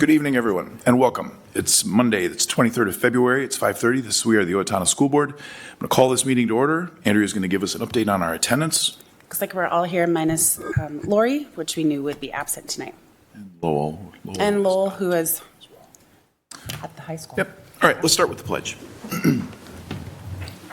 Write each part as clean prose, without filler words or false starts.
Good evening, everyone, and welcome. It's Monday, it's 23rd of February, it's 5:30. We are the Owatonna School Board. I'm going to call this meeting to order. Andrea is going to give us an update on our attendance. Looks like we're all here minus Lori, which we knew would be absent tonight. Lowell. And Lowell, who is at the high school. Yep. All right, let's start with the pledge.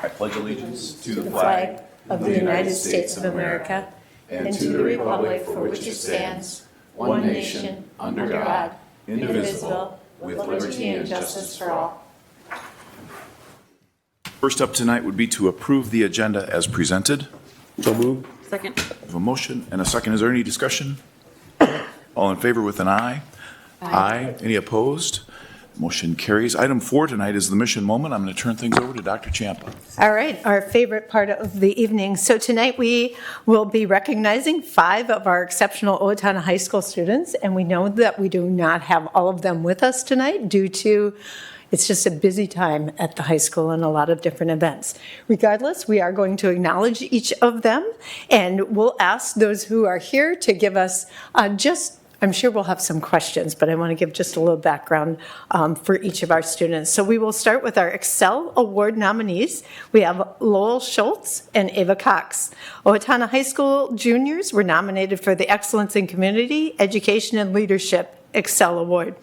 I pledge allegiance to the flag of the United States of America and to the republic for which it stands, one nation, under God, indivisible, with liberty and justice for all. First up tonight would be to approve the agenda as presented. So moved. Second. We have a motion and a second. Is there any discussion? All in favor with an aye? Aye. Any opposed? Motion carries. Item 4 tonight is the mission moment. I'm going to turn things over to Dr. Champa. All right, our favorite part of the evening. So tonight we will be recognizing 5 of our exceptional Owatonna High School students, and we know that we do not have all of them with us tonight due to it's just a busy time at the high school and a lot of different events. Regardless, we are going to acknowledge each of them, and we'll ask those who are here to give us I'm sure we'll have some questions, but I want to give just a little background for each of our students. So we will start with our Excel Award nominees. We have Lowell Schultz and Ava Cox. Owatonna High School juniors were nominated for the Excellence in Community, Education, and Leadership Excel Award.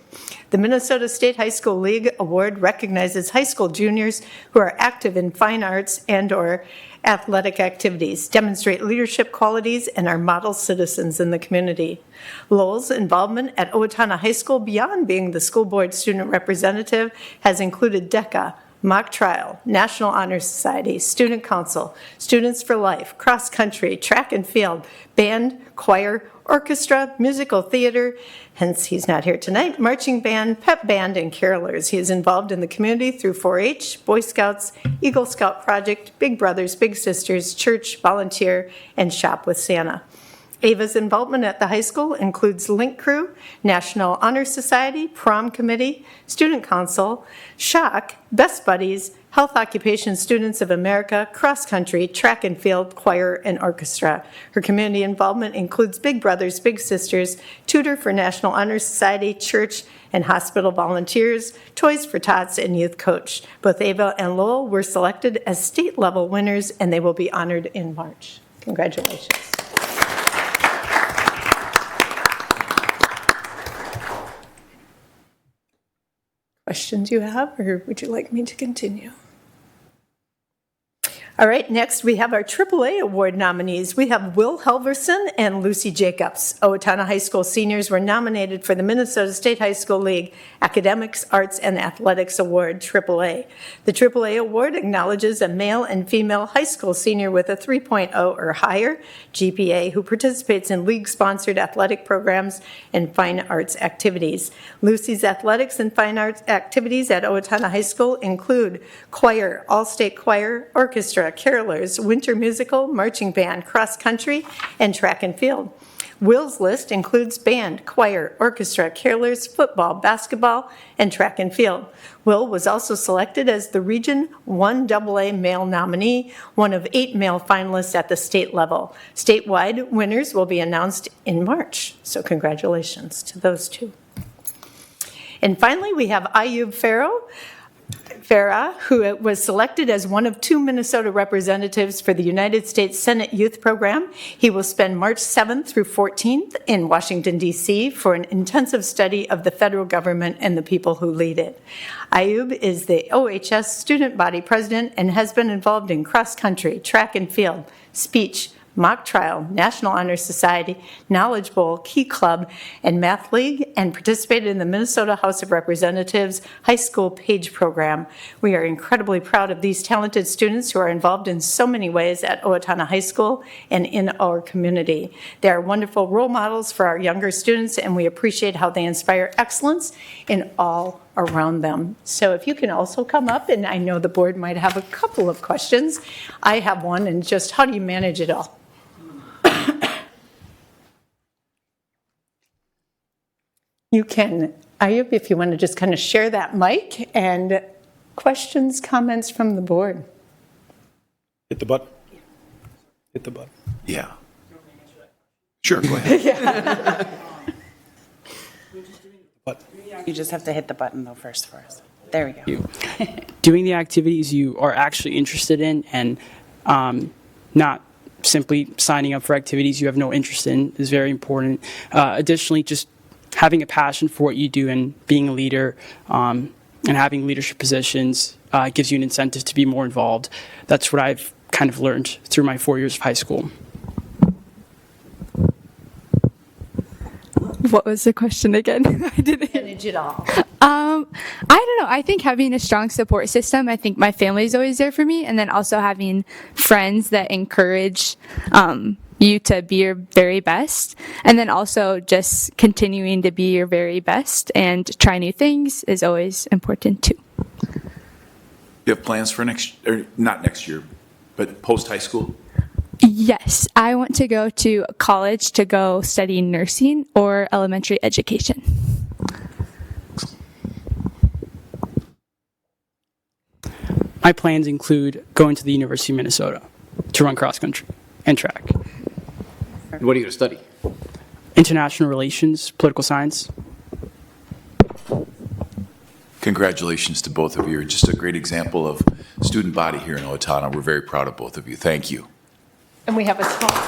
The Minnesota State High School League Award recognizes high school juniors who are active in fine arts and/or athletic activities, demonstrate leadership qualities, and are model citizens in the community. Lowell's involvement at Owatonna High School beyond being the school board student representative has included DECA, mock trial, National Honor Society, Student Council, Students for Life, cross country, track and field, band, choir, orchestra, musical theater, hence he's not here tonight, marching band, pep band, and carolers. He is involved in the community through 4-H, Boy Scouts, Eagle Scout Project, Big Brothers, Big Sisters, church, volunteer, and Shop with Santa. Ava's involvement at the high school includes Link Crew, National Honor Society, Prom Committee, Student Council, SHOCK, Best Buddies, Health Occupation Students of America, Cross Country, Track and Field, Choir, and Orchestra. Her community involvement includes Big Brothers, Big Sisters, Tutor for National Honor Society, Church, and Hospital Volunteers, Toys for Tots, and Youth Coach. Both Ava and Lowell were selected as state-level winners, and they will be honored in March. Congratulations. Questions you have, or would you like me to continue? All right, next we have our AAA Award nominees. We have Will Helverson and Lucy Jacobs. Owatonna High School seniors were nominated for the Minnesota State High School League Academics, Arts, and Athletics Award, AAA. The AAA Award acknowledges a male and female high school senior with a 3.0 or higher GPA who participates in league-sponsored athletic programs and fine arts activities. Lucy's athletics and fine arts activities at Owatonna High School include choir, all-state choir, orchestra, carolers, winter musical, marching band, cross country, and track and field. Will's list includes band, choir, orchestra, carolers, football, basketball, and track and field. Will was also selected as the Region 1 AA male nominee, one of 8 male finalists at the state level. Statewide winners will be announced in March, so congratulations to those two. And finally, we have Ayub Farah, who was selected as one of 2 Minnesota representatives for the United States Senate Youth Program. He will spend March 7th through 14th in Washington, D.C. for an intensive study of the federal government and the people who lead it. Ayub is the OHS student body president and has been involved in cross-country, track and field, speech, mock trial, National Honor Society, Knowledge Bowl, Key Club, and Math League, and participated in the Minnesota House of Representatives High School Page Program. We are incredibly proud of these talented students who are involved in so many ways at Owatonna High School and in our community. They are wonderful role models for our younger students, and we appreciate how they inspire excellence in all around them. So if you can also come up, and I know the board might have a couple of questions. I have one, and just how do you manage it all? You can, Ayub, if you want to just kind of share that mic, and questions, comments from the board. Hit the button. Hit the button. Yeah. Sure, go ahead. But You just have to hit the button though first for us. There we go. you. Doing the activities you are actually interested in and not simply signing up for activities you have no interest in is very important. Additionally, just having a passion for what you do and being a leader and having leadership positions gives you an incentive to be more involved. That's what I've kind of learned through my 4 years of high school. What was the question again? I didn't. Manage it all. I don't know. I think having a strong support system. I think my family is always there for me, and then also having friends that encourage you to be your very best, and then also just continuing to be your very best and try new things is always important too. You have plans for not next year, but post-high school? Yes, I want to go to college to go study nursing or elementary education. My plans include going to the University of Minnesota to run cross country and track. What are you going to study? International relations, political science. Congratulations to both of you. You're just a great example of student body here in Owatonna. We're very proud of both of you. Thank you. And we have a small tip.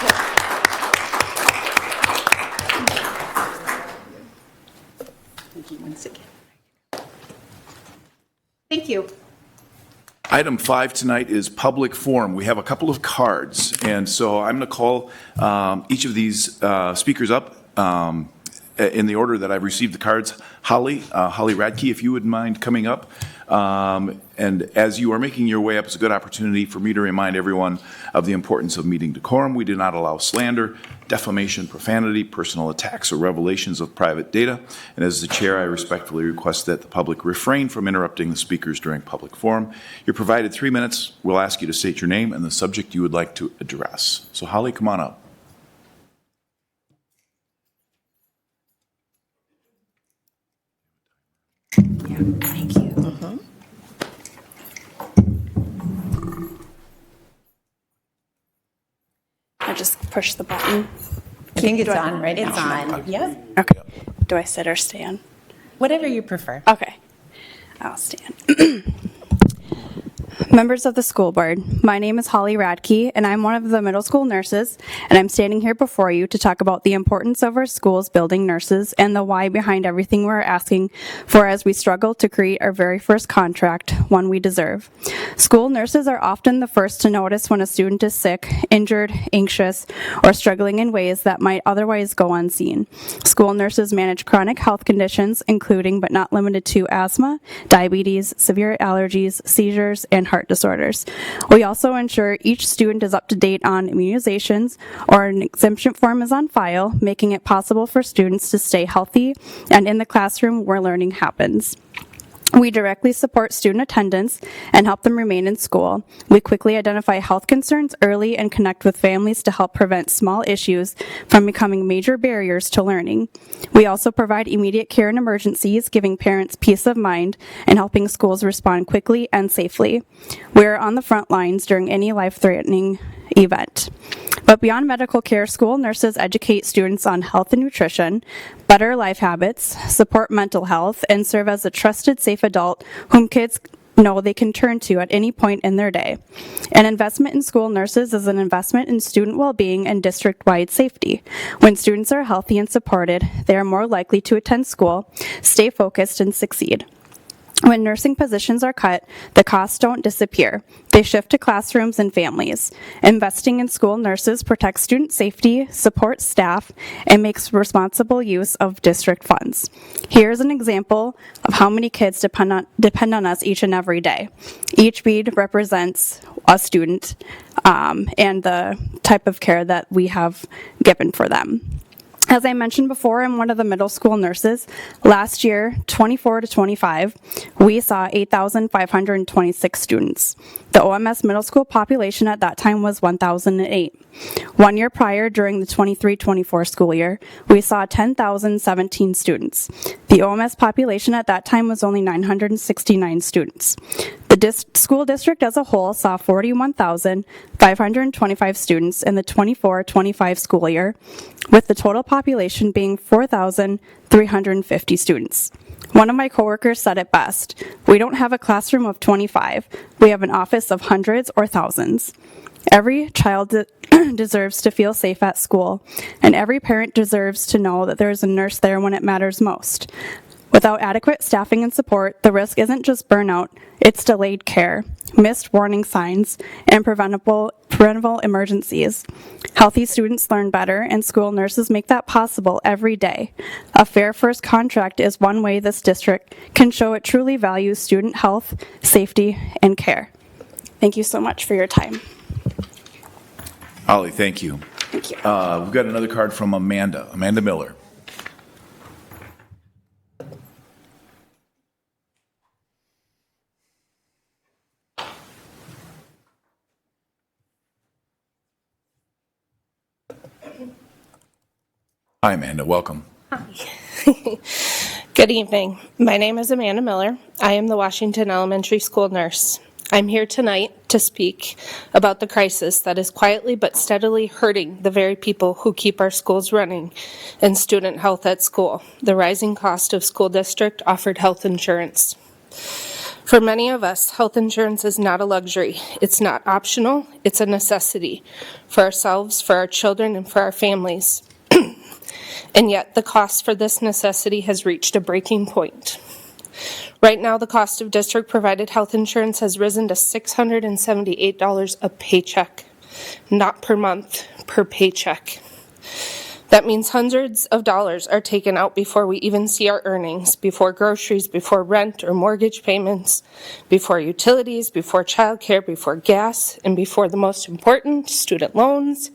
Thank you once again. Thank you. Item 5 tonight is public forum. We have a couple of cards, and so I'm going to call each of these speakers up in the order that I've received the cards. Holly Radke, if you wouldn't mind coming up. And as you are making your way up, it's a good opportunity for me to remind everyone of the importance of meeting decorum. We do not allow slander, defamation, profanity, personal attacks, or revelations of private data. And as the chair, I respectfully request that the public refrain from interrupting the speakers during public forum. You're provided 3 minutes. We'll ask you to state your name and the subject you would like to address. So Holly, come on up. Thank you. I just push the button. I think it's on right It's now. on. Yep. Okay. Do I sit or stand? Whatever you prefer. Okay. I'll stand. Members of the school board, my name is Holly Radke, and I'm one of the middle school nurses, and I'm standing here before you to talk about the importance of our schools building nurses and the why behind everything we're asking for as we struggle to create our very first contract, one we deserve. School nurses are often the first to notice when a student is sick, injured, anxious, or struggling in ways that might otherwise go unseen. School nurses manage chronic health conditions, including but not limited to asthma, diabetes, severe allergies, seizures, and heart disorders. We also ensure each student is up to date on immunizations or an exemption form is on file, making it possible for students to stay healthy and in the classroom where learning happens. We directly support student attendance and help them remain in school. We quickly identify health concerns early and connect with families to help prevent small issues from becoming major barriers to learning. We also provide immediate care in emergencies, giving parents peace of mind and helping schools respond quickly and safely. We are on the front lines during any life-threatening event. But beyond medical care, school nurses educate students on health and nutrition, better life habits, support mental health, and serve as a trusted, safe adult whom kids know they can turn to at any point in their day. An investment in school nurses is an investment in student well-being and district-wide safety. When students are healthy and supported, they are more likely to attend school, stay focused, and succeed. When nursing positions are cut, the costs don't disappear. They shift to classrooms and families. Investing in school nurses protects student safety, supports staff, and makes responsible use of district funds. Here's an example of how many kids depend on us each and every day. Each bead represents a student and the type of care that we have given for them. As I mentioned before, I'm one of the middle school nurses. Last year, 24 to 25, we saw 8,526 students. The OMS middle school population at that time was 1,008. 1 year prior, during the 23-24 school year, we saw 10,017 students. The OMS population at that time was only 969 students. The school district as a whole saw 41,525 students in the 24-25 school year, with the total population being 4,350 students. One of my coworkers said it best: "We don't have a classroom of 25, we have an office of hundreds or thousands." Every child deserves to feel safe at school, and every parent deserves to know that there is a nurse there when it matters most. Without adequate staffing and support, the risk isn't just burnout, it's delayed care, missed warning signs, and preventable emergencies. Healthy students learn better, and school nurses make that possible every day. A Fair First contract is one way this district can show it truly values student health, safety, and care. Thank you so much for your time. Holly, thank you. Thank you. We've got another card from Amanda Miller. Hi, Amanda. Welcome. Good evening. My name is Amanda Miller. I am the Washington Elementary School nurse. I'm here tonight to speak about the crisis that is quietly but steadily hurting the very people who keep our schools running and student health at school, the rising cost of school district offered health insurance. For many of us, health insurance is not a luxury. It's not optional. It's a necessity for ourselves, for our children, and for our families. And yet the cost for this necessity has reached a breaking point. Right now, the cost of district-provided health insurance has risen to $678 a paycheck, not per month, per paycheck. That means hundreds of dollars are taken out before we even see our earnings, before groceries, before rent or mortgage payments, before utilities, before childcare, before gas, and before the most important, student loans,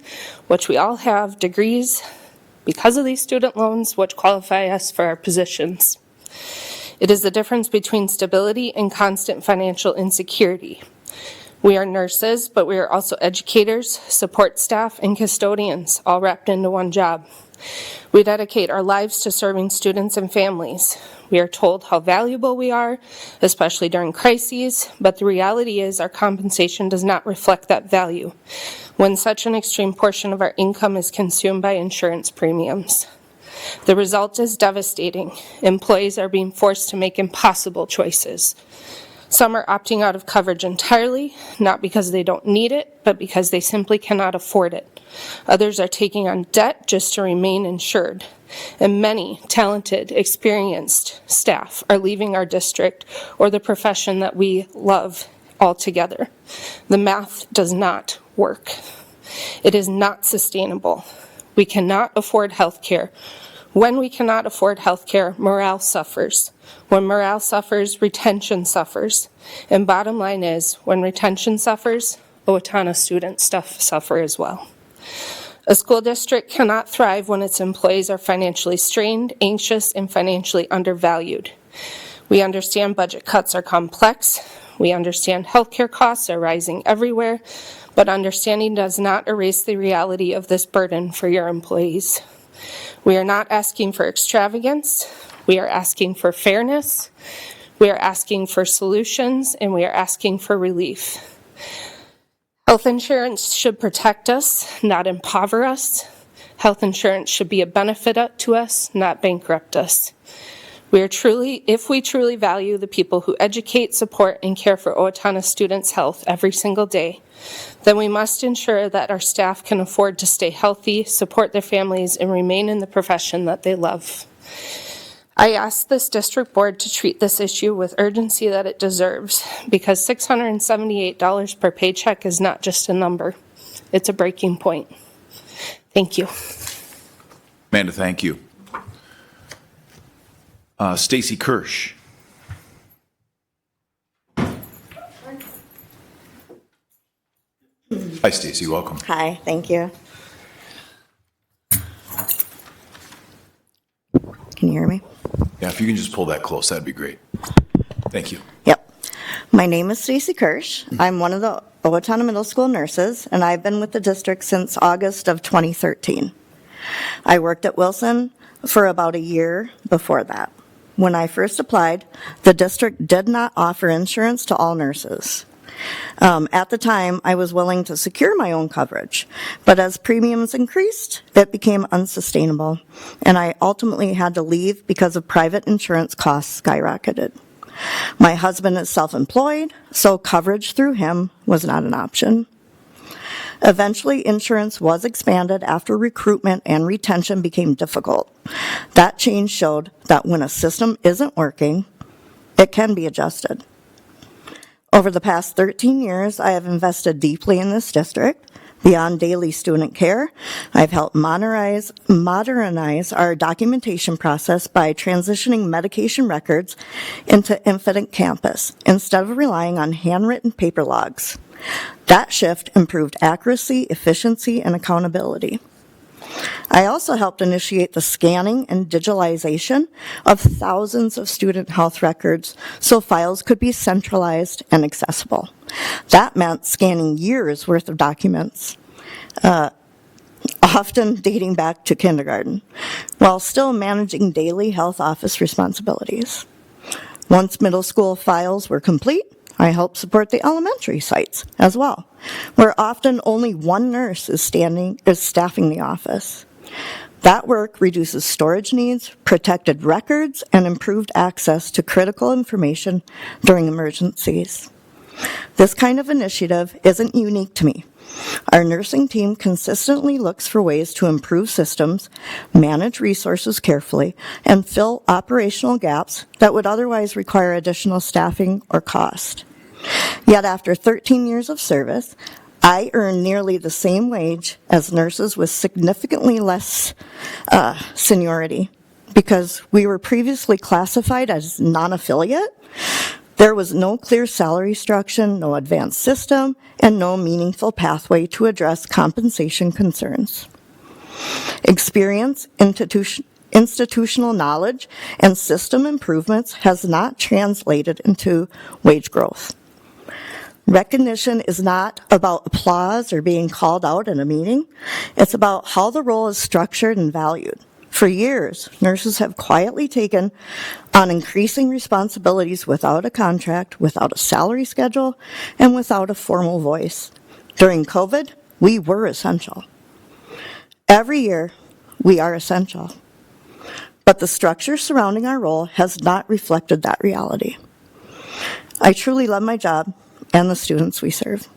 which we all have, degrees, because of these student loans, which qualify us for our positions. It is the difference between stability and constant financial insecurity. We are nurses, but we are also educators, support staff, and custodians, all wrapped into one job. We dedicate our lives to serving students and families. We are told how valuable we are, especially during crises, but the reality is our compensation does not reflect that value when such an extreme portion of our income is consumed by insurance premiums. The result is devastating. Employees are being forced to make impossible choices. Some are opting out of coverage entirely, not because they don't need it, but because they simply cannot afford it. Others are taking on debt just to remain insured. And many talented, experienced staff are leaving our district or the profession that we love altogether. The math does not work. It is not sustainable. We cannot afford health care. When we cannot afford health care, morale suffers. When morale suffers, retention suffers. And bottom line is, when retention suffers, Owatonna students suffer as well. A school district cannot thrive when its employees are financially strained, anxious, and financially undervalued. We understand budget cuts are complex. We understand healthcare costs are rising everywhere, but understanding does not erase the reality of this burden for your employees. We are not asking for extravagance. We are asking for fairness. We are asking for solutions, and we are asking for relief. Health insurance should protect us, not impoverish us. Health insurance should be a benefit to us, not bankrupt us. If we truly value the people who educate, support, and care for Owatonna students' health every single day, then we must ensure that our staff can afford to stay healthy, support their families, and remain in the profession that they love. I ask this district board to treat this issue with urgency that it deserves, because $678 per paycheck is not just a number. It's a breaking point. Thank you. Amanda, thank you. Stacy Kirsch. Hi, Stacy. Welcome. Hi, thank you. Can you hear me? Yeah, if you can just pull that close, that'd be great. Thank you. Yep. My name is Stacy Kirsch. I'm one of the Owatonna Middle School nurses, and I've been with the district since August of 2013. I worked at Wilson for about a year before that. when I first applied, the district did not offer insurance to all nurses. At the time, I was willing to secure my own coverage, but as premiums increased, it became unsustainable, and I ultimately had to leave because of private insurance costs skyrocketed. My husband is self-employed, so coverage through him was not an option. Eventually, insurance was expanded after recruitment and retention became difficult. That change showed that when a system isn't working, it can be adjusted. Over the past 13 years, I have invested deeply in this district. Beyond daily student care, I've helped modernize our documentation process by transitioning medication records into Infinite Campus instead of relying on handwritten paper logs. That shift improved accuracy, efficiency, and accountability. I also helped initiate the scanning and digitalization of thousands of student health records so files could be centralized and accessible. That meant scanning years' worth of documents, often dating back to kindergarten, while still managing daily health office responsibilities. Once middle school files were complete, I helped support the elementary sites as well, where often only one nurse is staffing the office. That work reduces storage needs, protected records, and improved access to critical information during emergencies. This kind of initiative isn't unique to me. Our nursing team consistently looks for ways to improve systems, manage resources carefully, and fill operational gaps that would otherwise require additional staffing or cost. Yet after 13 years of service, I earn nearly the same wage as nurses with significantly less seniority because we were previously classified as non-affiliate. There was no clear salary structure, no advanced system, and no meaningful pathway to address compensation concerns. Experience, institutional knowledge, and system improvements has not translated into wage growth. Recognition is not about applause or being called out in a meeting. It's about how the role is structured and valued. For years, nurses have quietly taken on increasing responsibilities without a contract, without a salary schedule, and without a formal voice. During COVID, we were essential. Every year, we are essential. But the structure surrounding our role has not reflected that reality. I truly love my job and the students we serve.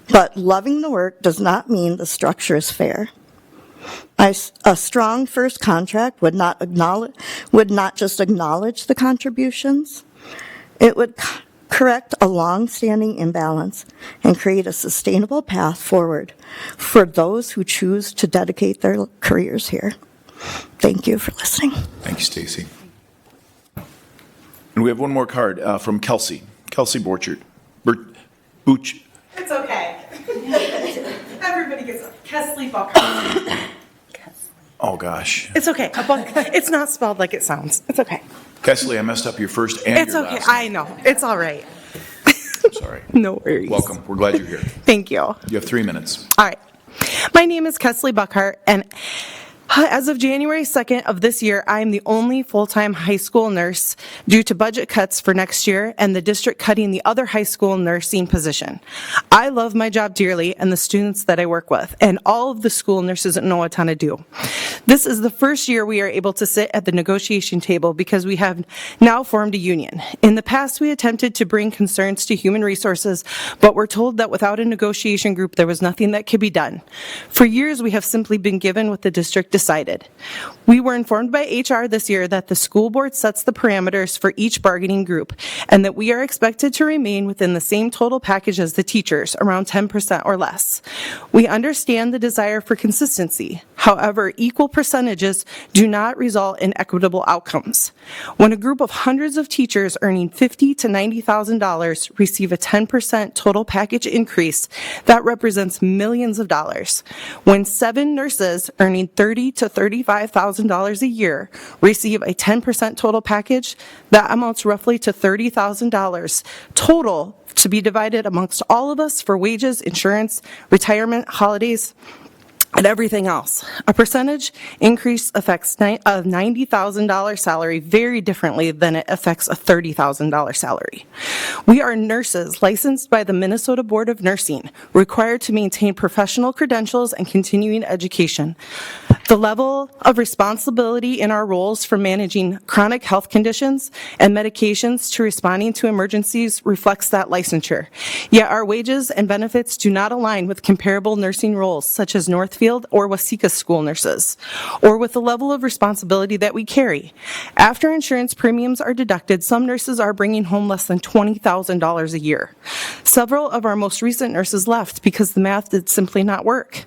But loving the work does not mean the structure is fair. A strong first contract would not just acknowledge the contributions. It would correct a long-standing imbalance and create a sustainable path forward for those who choose to dedicate their careers here. Thank you for listening. Thank you, Stacy. And we have one more card from Kelsey. Kelsey Borchert. Booch. It's okay. Everybody gets it. Kesley Buckner. Oh, gosh. It's okay. It's not spelled like it sounds. It's okay. Kesley, I messed up your first and It's your okay. last name. I know. It's all right. I'm sorry. No worries. Welcome. We're glad you're here. Thank you. You have 3 minutes. All right. My name is Kesley Buckhart, and as of January 2nd of this year, I am the only full-time high school nurse due to budget cuts for next year and the district cutting the other high school nursing position. I love my job dearly and the students that I work with, and all of the school nurses in Owatonna do. This is the first year we are able to sit at the negotiation table because we have now formed a union. In the past, we attempted to bring concerns to human resources, but were told that without a negotiation group, there was nothing that could be done. For years, we have simply been given what the district decided. We were informed by HR this year that the school board sets the parameters for each bargaining group and that we are expected to remain within the same total package as the teachers, around 10% or less. We understand the desire for consistency. However, equal percentages do not result in equitable outcomes. When a group of hundreds of teachers earning $50,000 to $90,000 receive a 10% total package increase, that represents millions of dollars. When 7 nurses earning $30,000 to $35,000 a year receive a 10% total package, that amounts roughly to $30,000 total to be divided amongst all of us for wages, insurance, retirement, holidays, and everything else. A percentage increase affects a $90,000 salary very differently than it affects a $30,000 salary. We are nurses licensed by the Minnesota Board of Nursing, required to maintain professional credentials and continuing education. The level of responsibility in our roles, from managing chronic health conditions and medications to responding to emergencies, reflects that licensure. Yet our wages and benefits do not align with comparable nursing roles such as Northfield or Waseca school nurses, or with the level of responsibility that we carry. After insurance premiums are deducted, some nurses are bringing home less than $20,000 a year. Several of our most recent nurses left because the math did simply not work.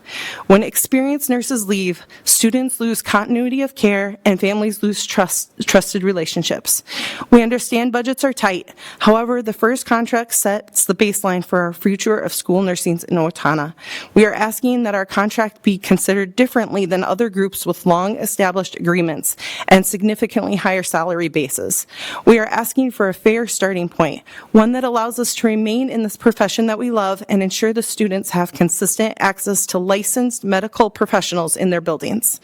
When experienced nurses leave, students lose continuity of care and families lose trusted relationships. We understand budgets are tight. However, the first contract sets the baseline for our future of school nursing in Owatonna. We are asking that our contract be considered differently than other groups with long-established agreements and significantly higher salary bases. We are asking for a fair starting point, one that allows us to remain in this profession that we love and ensure the students have consistent access to licensed medical professionals in their buildings.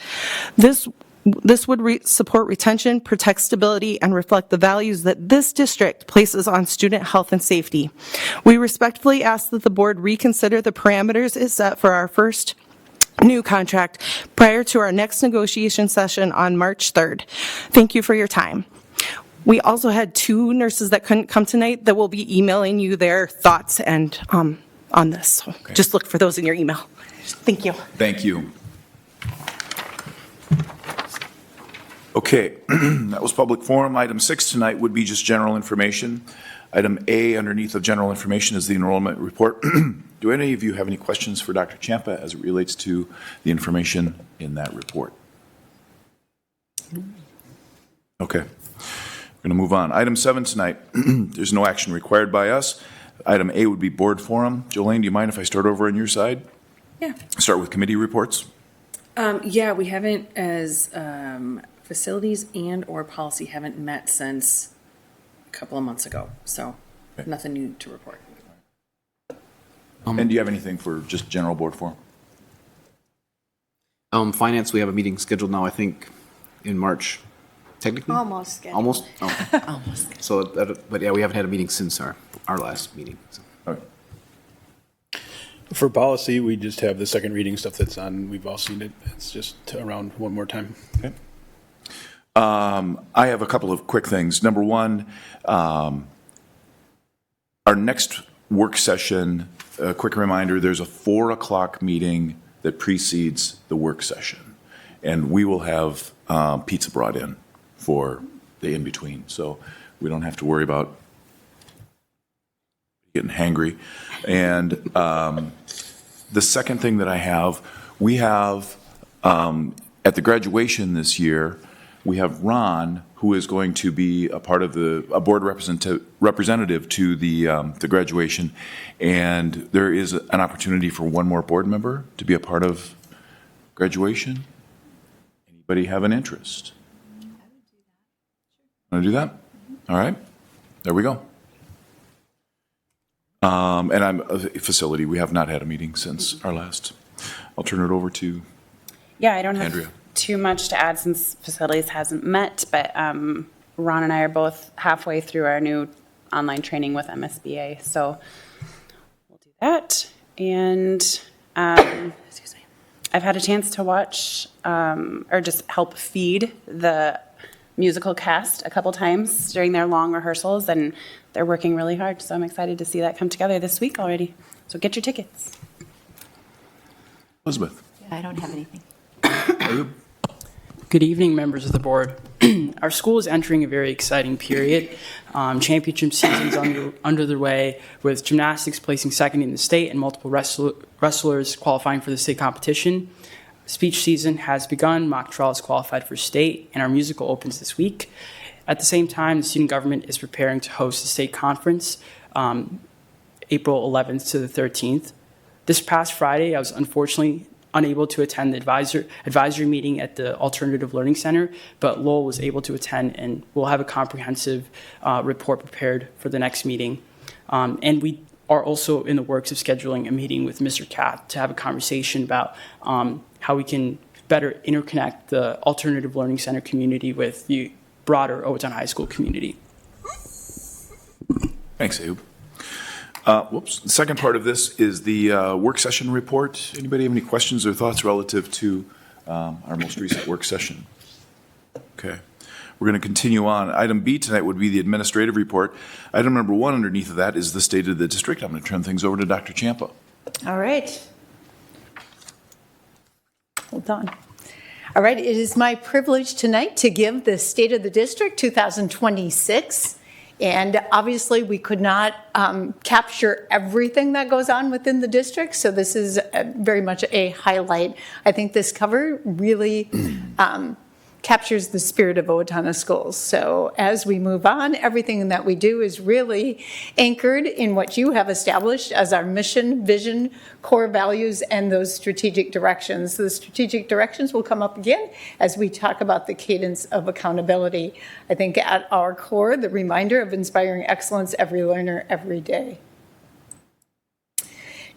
This would support retention, protect stability, and reflect the values that this district places on student health and safety. We respectfully ask that the board reconsider the parameters it set for our first new contract prior to our next negotiation session on March 3rd. Thank you for your time. We also had 2 nurses that couldn't come tonight that will be emailing you their thoughts and on this. So just look for those in your email. Thank you. Thank you. Okay, that was public forum. Item 6 tonight would be just general information. Item A underneath of general information is the enrollment report. Do any of you have any questions for Dr. Champa as it relates to the information in that report? Okay, we're going to move on. Item 7 tonight, there's no action required by us. Item A would be board forum. Jolene, do you mind if I start over on your side? Yeah. Start with committee reports. Yeah, we haven't, as facilities and or policy haven't met since a couple of months ago, so nothing new to report. And do you have anything for just general board forum? Finance, we have a meeting scheduled now, I think, in March, technically? Almost scheduled. Almost? Oh. Almost. So, but yeah, we haven't had a meeting since our last meeting. So. Okay. For policy, we just have the second reading stuff that's on. We've all seen it. It's just around one more time. Okay. I have a couple of quick things. Number one, our next work session, a quick reminder, there's a 4 o'clock meeting that precedes the work session. And we will have pizza brought in for the in-between. So we don't have to worry about getting hangry. And the second thing that I have, we have at the graduation this year, we have Ron, who is going to be a part of a board representative to the graduation, and there is an opportunity for one more board member to be a part of graduation. Anybody have an interest? Want to do that? All right, there we go. And I'm a facility. We have not had a meeting since our last. I'll turn it over to I don't have Andrea. Too much to add since facilities hasn't met, but Ron and I are both halfway through our new online training with MSBA, so we'll do that. And excuse me, I've had a chance to watch or just help feed the musical cast a couple times during their long rehearsals, and they're working really hard, so I'm excited to see that come together this week already. So get your tickets. Elizabeth. Yeah, I don't have anything. Good evening, members of the board. Our school is entering a very exciting period. Championship season's under the way, with gymnastics placing second in the state and multiple wrestlers qualifying for the state competition. Speech season has begun, mock trial is qualified for state, and our musical opens this week. At the same time, the student government is preparing to host a state conference April 11th to the 13th. This past Friday, I was unfortunately unable to attend the advisory meeting at the Alternative Learning Center, but Lowell was able to attend, and we'll have a comprehensive report prepared for the next meeting. And we are also in the works of scheduling a meeting with Mr. Kath to have a conversation about how we can better interconnect the alternative learning center community with the broader Owatonna High School community. Thanks, Ayub. The second part of this is the work session report. Anybody have any questions or thoughts relative to our most recent work session? Okay. We're going to continue on. Item B tonight would be the administrative report. Item number 1 underneath of that is the state of the district. I'm going to turn things over to Dr. Champa. All right. Hold on. All right, it is my privilege tonight to give the State of the District 2026. And obviously, we could not capture everything that goes on within the district, so this is very much a highlight. I think this cover really captures the spirit of Owatonna schools. So as we move on, everything that we do is really anchored in what you have established as our mission, vision, core values, and those strategic directions. The strategic directions will come up again as we talk about the cadence of accountability. I think at our core, the reminder of inspiring excellence, every learner, every day.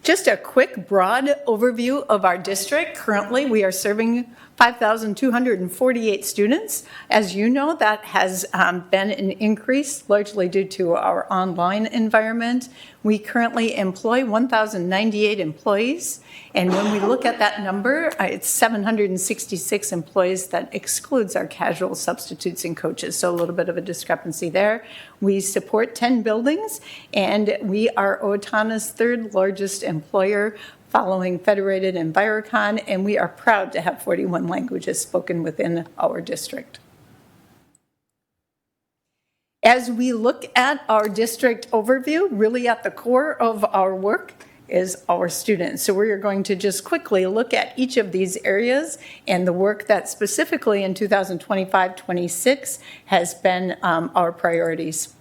Just a quick, broad overview of our district. Currently, we are serving 5,248 students. As you know, that has been an increase largely due to our online environment. We currently employ 1,098 employees. And when we look at that number, it's 766 employees. That excludes our casual substitutes and coaches. So a little bit of a discrepancy there. We support 10 buildings, and we are Owatonna's third largest employer, following Federated and Viricon, and we are proud to have 41 languages spoken within our district. As we look at our district overview, really at the core of our work is our students. So we are going to just quickly look at each of these areas and the work that specifically in 2025-26 has been our priorities.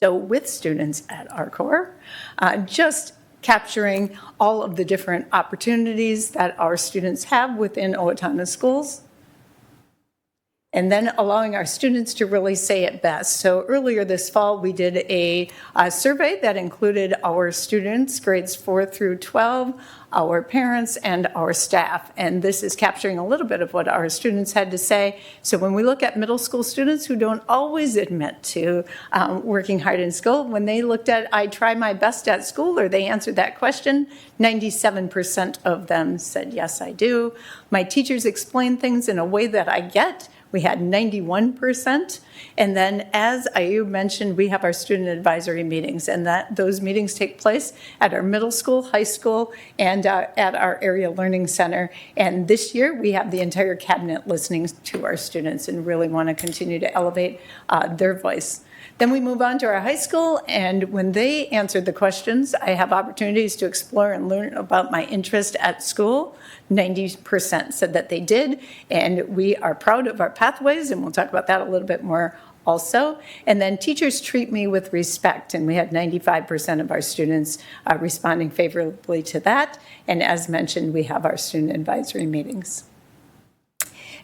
So with students at our core, just capturing all of the different opportunities that our students have within Owatonna schools, and then allowing our students to really say it best. So earlier this fall, we did a survey that included our students, grades 4 through 12, our parents, and our staff. And this is capturing a little bit of what our students had to say. So when we look at middle school students who don't always admit to working hard in school, when they looked at, I try my best at school, or they answered that question, 97% of them said, yes, I do. My teachers explain things in a way that I get. We had 91%. And then, as Ayub mentioned, we have our student advisory meetings, and those meetings take place at our middle school, high school, and at our area learning center. And this year, we have the entire cabinet listening to our students and really want to continue to elevate their voice. Then we move on to our high school, and when they answered the questions, I have opportunities to explore and learn about my interest at school. 90% said that they did, and we are proud of our pathways, and we'll talk about that a little bit more also. And then teachers treat me with respect, and we had 95% of our students responding favorably to that. And as mentioned, we have our student advisory meetings.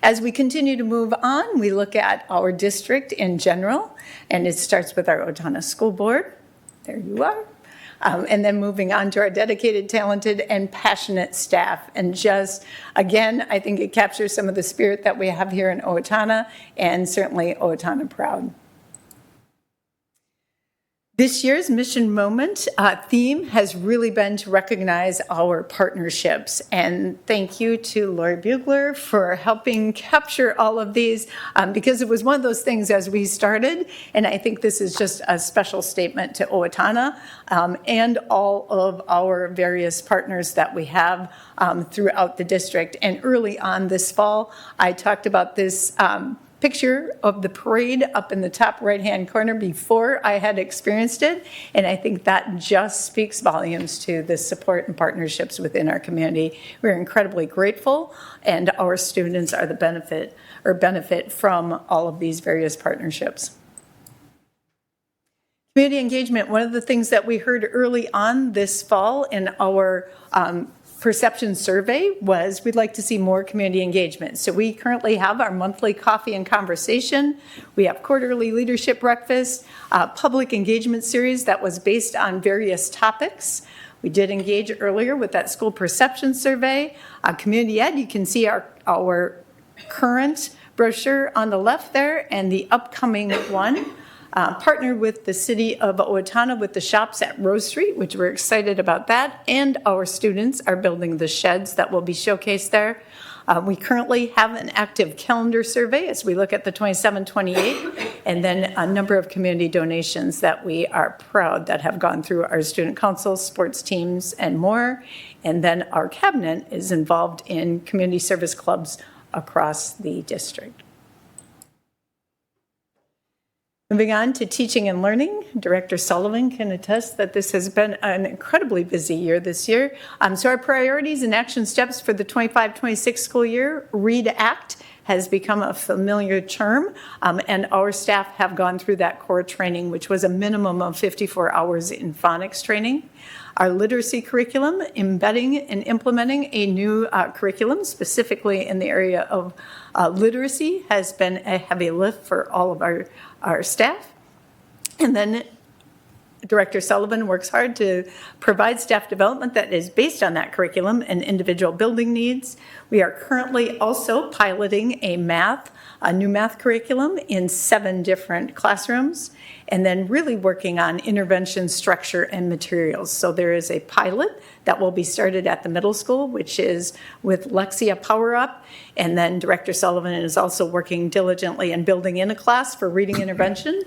As we continue to move on, we look at our district in general, and it starts with our Owatonna School Board. There you are. And then moving on to our dedicated, talented, and passionate staff. And just, again, I think it captures some of the spirit that we have here in Owatonna, and certainly Owatonna proud. This year's Mission Moment theme has really been to recognize our partnerships. And thank you to Lori Bugler for helping capture all of these, because it was one of those things as we started. And I think this is just a special statement to Owatonna and all of our various partners that we have throughout the district. And early on this fall, I talked about this picture of the parade up in the top right-hand corner before I had experienced it, and I think that just speaks volumes to the support and partnerships within our community. We're incredibly grateful, and our students are the benefit from all of these various partnerships. Community engagement, one of the things that we heard early on this fall in our perception survey was we'd like to see more community engagement. So we currently have our monthly coffee and conversation. We have quarterly leadership breakfast, public engagement series that was based on various topics. We did engage earlier with that school perception survey. Community Ed, you can see our current brochure on the left there and the upcoming one. Partnered with the city of Owatonna with the shops at Rose Street, which we're excited about that. And our students are building the sheds that will be showcased there. We currently have an active calendar survey as we look at the 27-28, and then a number of community donations that we are proud that have gone through our student councils, sports teams, and more. And then our cabinet is involved in community service clubs across the district. Moving on to teaching and learning, Director Sullivan can attest that this has been an incredibly busy year this year. So our priorities and action steps for the 25-26 school year, READ Act, has become a familiar term, and our staff have gone through that core training, which was a minimum of 54 hours in phonics training. Our literacy curriculum, embedding and implementing a new curriculum, specifically in the area of literacy, has been a heavy lift for all of our staff. And then Director Sullivan works hard to provide staff development that is based on that curriculum and individual building needs. We are currently also piloting a new math curriculum in 7 different classrooms, and then really working on intervention structure and materials. So there is a pilot that will be started at the middle school, which is with Lexia Power Up, and then Director Sullivan is also working diligently in building in a class for reading intervention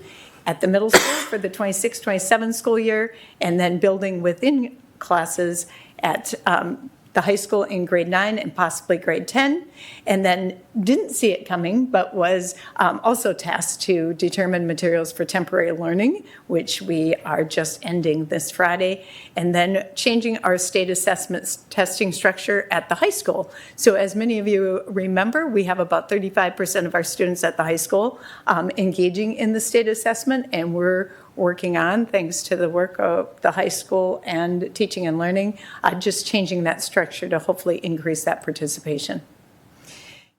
at the middle school for the 26-27 school year, and then building within classes at the high school in grade 9 and possibly grade 10, and then didn't see it coming, but was also tasked to determine materials for temporary learning, which we are just ending this Friday, and then changing our state assessment testing structure at the high school. So as many of you remember, we have about 35% of our students at the high school engaging in the state assessment, and we're working on, thanks to the work of the high school and teaching and learning, just changing that structure to hopefully increase that participation.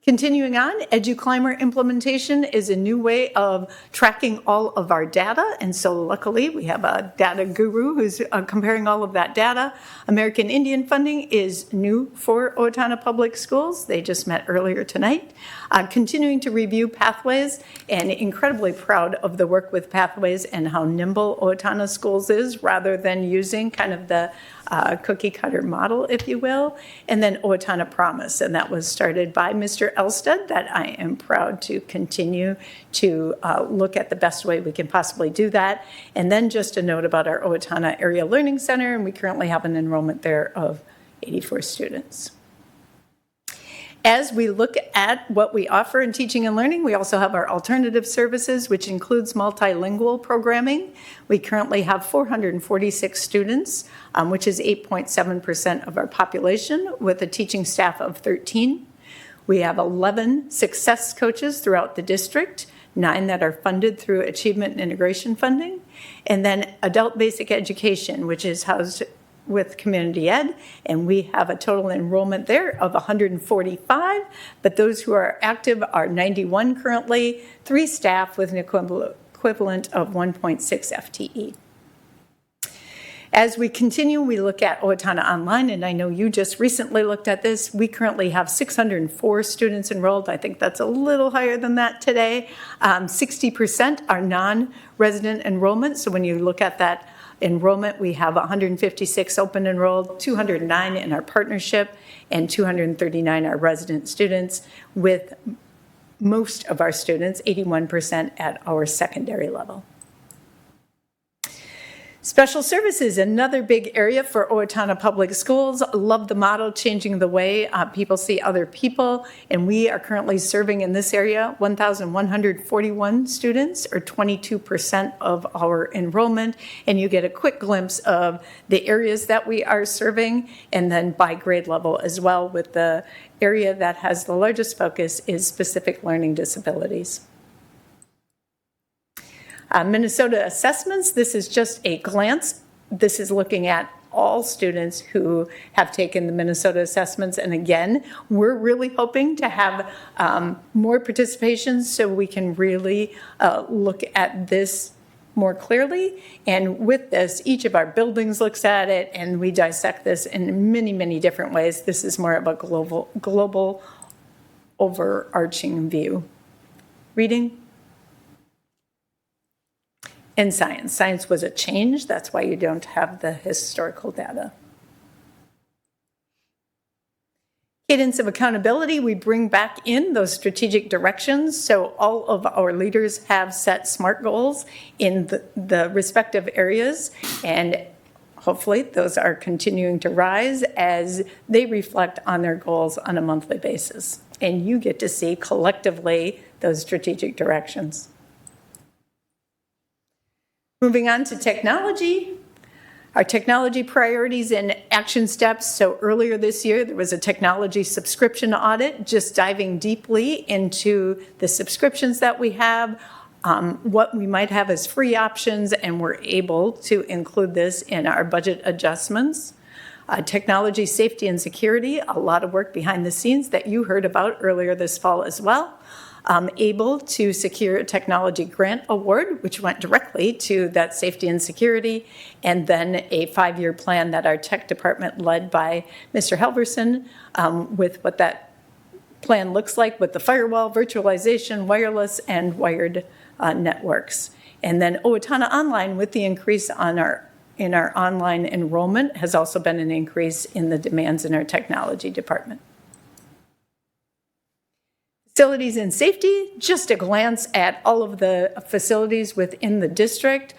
Continuing on, EduClimber implementation is a new way of tracking all of our data, and so luckily we have a data guru who's comparing all of that data. American Indian funding is new for Owatonna Public Schools. They just met earlier tonight. Continuing to review Pathways, and incredibly proud of the work with Pathways and how nimble Owatonna Schools is, rather than using kind of the cookie cutter model, if you will. And then Owatonna Promise, and that was started by Mr. Elstead, that I am proud to continue to look at the best way we can possibly do that. And then just a note about our Owatonna Area Learning Center, and we currently have an enrollment there of 84 students. As we look at what we offer in teaching and learning, we also have our alternative services, which includes multilingual programming. We currently have 446 students, which is 8.7% of our population, with a teaching staff of 13. We have 11 success coaches throughout the district, 9 that are funded through achievement and integration funding, and then adult basic education, which is housed with Community Ed, and we have a total enrollment there of 145, but those who are active are 91 currently, 3 staff with an equivalent of 1.6 FTE. As we continue, we look at Owatonna Online, and I know you just recently looked at this. We currently have 604 students enrolled. I think that's a little higher than that today. 60% are non-resident enrollment, so when you look at that enrollment, we have 156 open enrolled, 209 in our partnership, and 239 are resident students, with most of our students, 81%, at our secondary level. Special services, another big area for Owatonna Public Schools. Love the model, changing the way people see other people. And we are currently serving in this area 1,141 students, or 22% of our enrollment. And you get a quick glimpse of the areas that we are serving, and then by grade level as well, with the area that has the largest focus is specific learning disabilities. Minnesota assessments, this is just a glance. This is looking at all students who have taken the Minnesota assessments. And again, we're really hoping to have more participation so we can really look at this more clearly. And with this, each of our buildings looks at it, and we dissect this in many, many different ways. This is more of a global overarching view. Reading and science. Science was a change. That's why you don't have the historical data. Cadence of accountability, we bring back in those strategic directions. So all of our leaders have set SMART goals in the respective areas, and hopefully those are continuing to rise as they reflect on their goals on a monthly basis. And you get to see collectively those strategic directions. Moving on to technology. Our technology priorities and action steps. So earlier this year, there was a technology subscription audit, just diving deeply into the subscriptions that we have, what we might have as free options, and we're able to include this in our budget adjustments. Technology safety and security, a lot of work behind the scenes that you heard about earlier this fall as well. Able to secure a technology grant award, which went directly to that safety and security, and then a 5-year plan that our tech department led by Mr. Helverson with what that plan looks like with the firewall, virtualization, wireless, and wired networks. And then Owatonna Online, with the increase in our online enrollment, has also been an increase in the demands in our technology department. Facilities and safety, just a glance at all of the facilities within the district.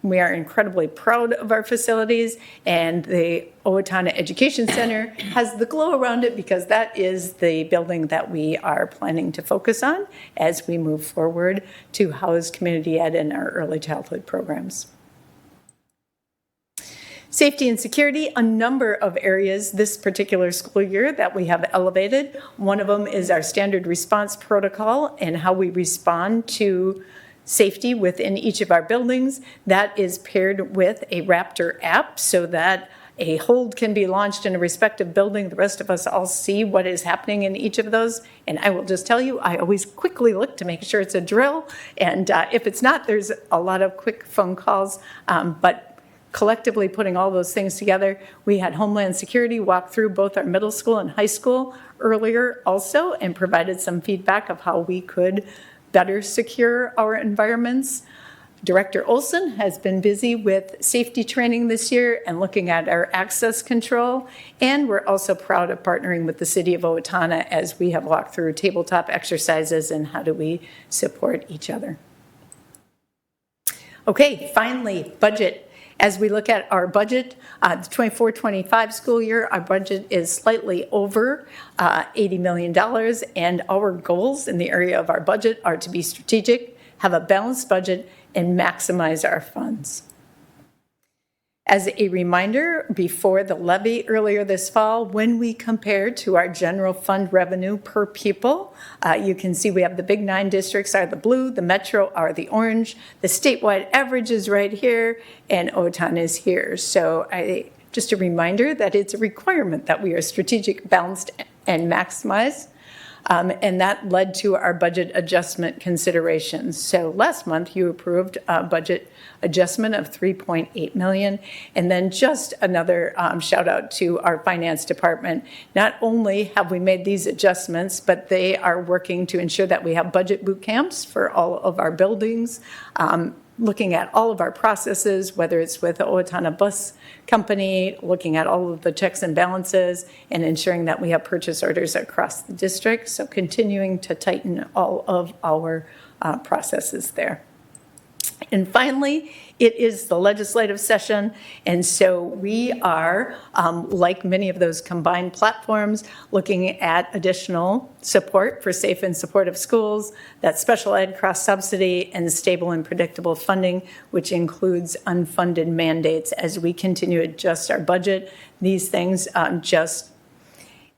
We are incredibly proud of our facilities, and the Owatonna Education Center has the glow around it because that is the building that we are planning to focus on as we move forward to house community ed and our early childhood programs. Safety and security, a number of areas this particular school year that we have elevated. One of them is our standard response protocol and how we respond to safety within each of our buildings. That is paired with a Raptor app so that a hold can be launched in a respective building. The rest of us all see what is happening in each of those. And I will just tell you, I always quickly look to make sure it's a drill. And if it's not, there's a lot of quick phone calls. But collectively putting all those things together, we had Homeland Security walk through both our middle school and high school earlier also and provided some feedback of how we could better secure our environments. Director Olson has been busy with safety training this year and looking at our access control. And we're also proud of partnering with the city of Owatonna as we have walked through tabletop exercises and how do we support each other. Okay, finally, budget. As we look at our budget, the 24-25 school year, our budget is slightly over $80 million, and our goals in the area of our budget are to be strategic, have a balanced budget, and maximize our funds. As a reminder, before the levy earlier this fall, when we compare to our general fund revenue per pupil, you can see we have the big 9 districts are the blue, the metro are the orange, the statewide average is right here, and Owatonna is here. So just a reminder that it's a requirement that we are strategic, balanced, and maximized. And that led to our budget adjustment considerations. So last month you approved a budget adjustment of $3.8 million. And then just another shout out to our finance department. Not only have we made these adjustments, but they are working to ensure that we have budget boot camps for all of our buildings, looking at all of our processes, whether it's with the Owatonna Bus Company, looking at all of the checks and balances, and ensuring that we have purchase orders across the district. So continuing to tighten all of our processes there. And finally, it is the legislative session, and so we are, like many of those combined platforms, looking at additional support for safe and supportive schools, that special ed cross-subsidy, and stable and predictable funding, which includes unfunded mandates as we continue to adjust our budget. These things just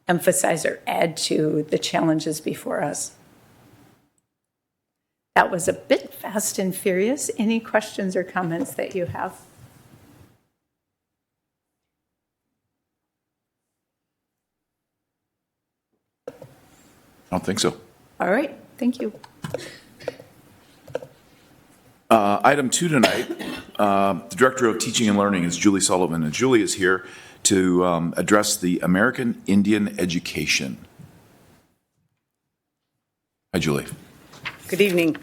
emphasize or add to the challenges before us. That was a bit fast and furious. Any questions or comments that you have? I don't think so. All right, thank you. Item 2 tonight, the Director of Teaching and Learning is Julie Sullivan, and Julie is here to address the American Indian education. Hi, Julie. Good evening.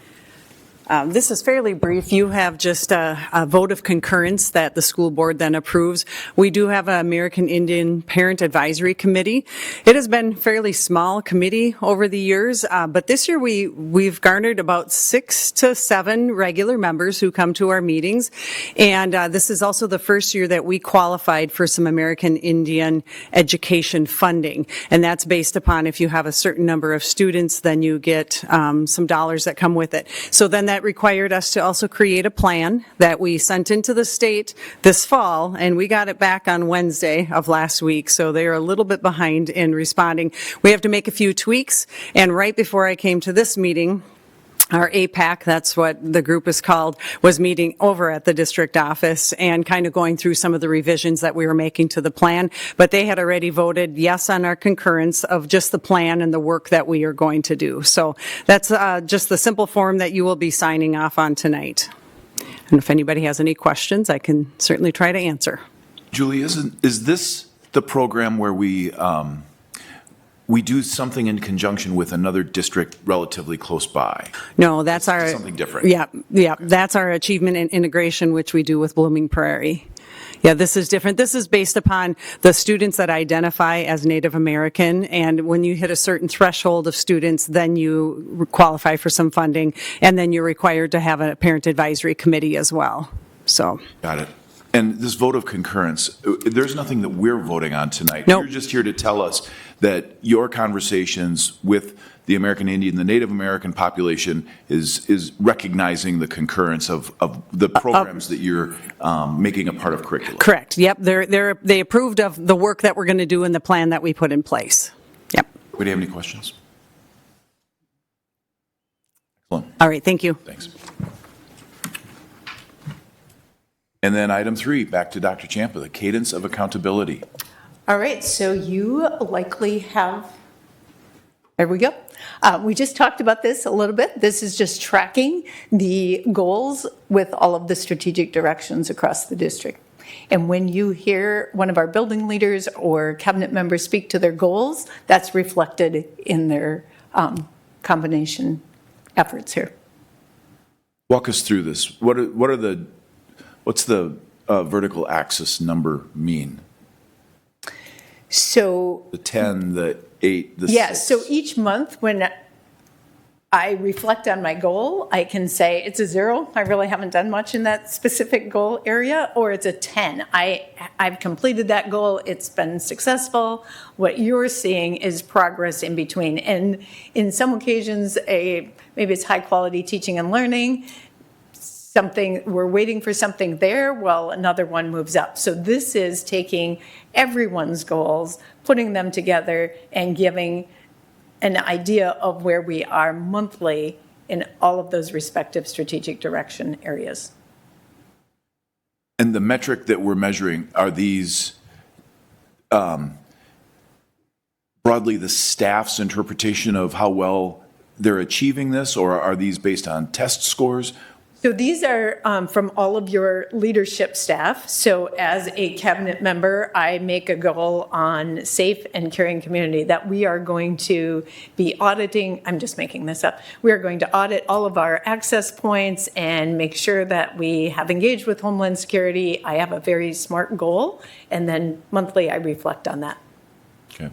This is fairly brief. You have just a vote of concurrence that the school board then approves. We do have an American Indian Parent Advisory Committee. It has been a fairly small committee over the years, but this year we've garnered about 6 to 7 regular members who come to our meetings. And this is also the first year that we qualified for some American Indian education funding. And that's based upon if you have a certain number of students, then you get some dollars that come with it. So then that required us to also create a plan that we sent into the state this fall, and we got it back on Wednesday of last week, so they're a little bit behind in responding. We have to make a few tweaks, and right before I came to this meeting, our APAC, that's what the group is called, was meeting over at the district office and kind of going through some of the revisions that we were making to the plan. But they had already voted yes on our concurrence of just the plan and the work that we are going to do. So that's just the simple form that you will be signing off on tonight. And if anybody has any questions, I can certainly try to answer. Julie, is this the program where we do something in conjunction with another district relatively close by? No, that's our... Something different. Yeah, that's our achievement and integration, which we do with Blooming Prairie. Yeah, this is different. This is based upon the students that identify as Native American, and when you hit a certain threshold of students, then you qualify for some funding, and then you're required to have a parent advisory committee as well. So. Got it. And this vote of concurrence, there's nothing that we're voting on tonight. Nope. You're just here to tell us that your conversations with the American Indian, the Native American population is recognizing the concurrence of the programs that you're making a part of curriculum. Correct. Yep. They approved of the work that we're going to do in the plan that we put in place. Yep. Do you have any questions? Excellent. All right. Thank you. Thanks. And then item 3, back to Dr. Champa, the cadence of accountability. All right, so you likely have, there we go. We just talked about this a little bit. This is just tracking the goals with all of the strategic directions across the district. And when you hear one of our building leaders or cabinet members speak to their goals, that's reflected in their combination efforts here. Walk us through this. What's the vertical axis number mean? So the 10, the 8, the 6. Yeah, so each month when I reflect on my goal, I can say it's a 0. I really haven't done much in that specific goal area, or it's a 10. I've completed that goal. It's been successful. What you're seeing is progress in between. And in some occasions, maybe it's high quality teaching and learning. We're waiting for something there, well, another one moves up. So this is taking everyone's goals, putting them together, and giving an idea of where we are monthly in all of those respective strategic direction areas. And the metric that we're measuring, are these broadly the staff's interpretation of how well they're achieving this, or are these based on test scores? So these are from all of your leadership staff. So as a cabinet member, I make a goal on safe and caring community that we are going to be auditing. I'm just making this up. We are going to audit all of our access points and make sure that we have engaged with Homeland Security. I have a very SMART goal, and then monthly I reflect on that. Okay.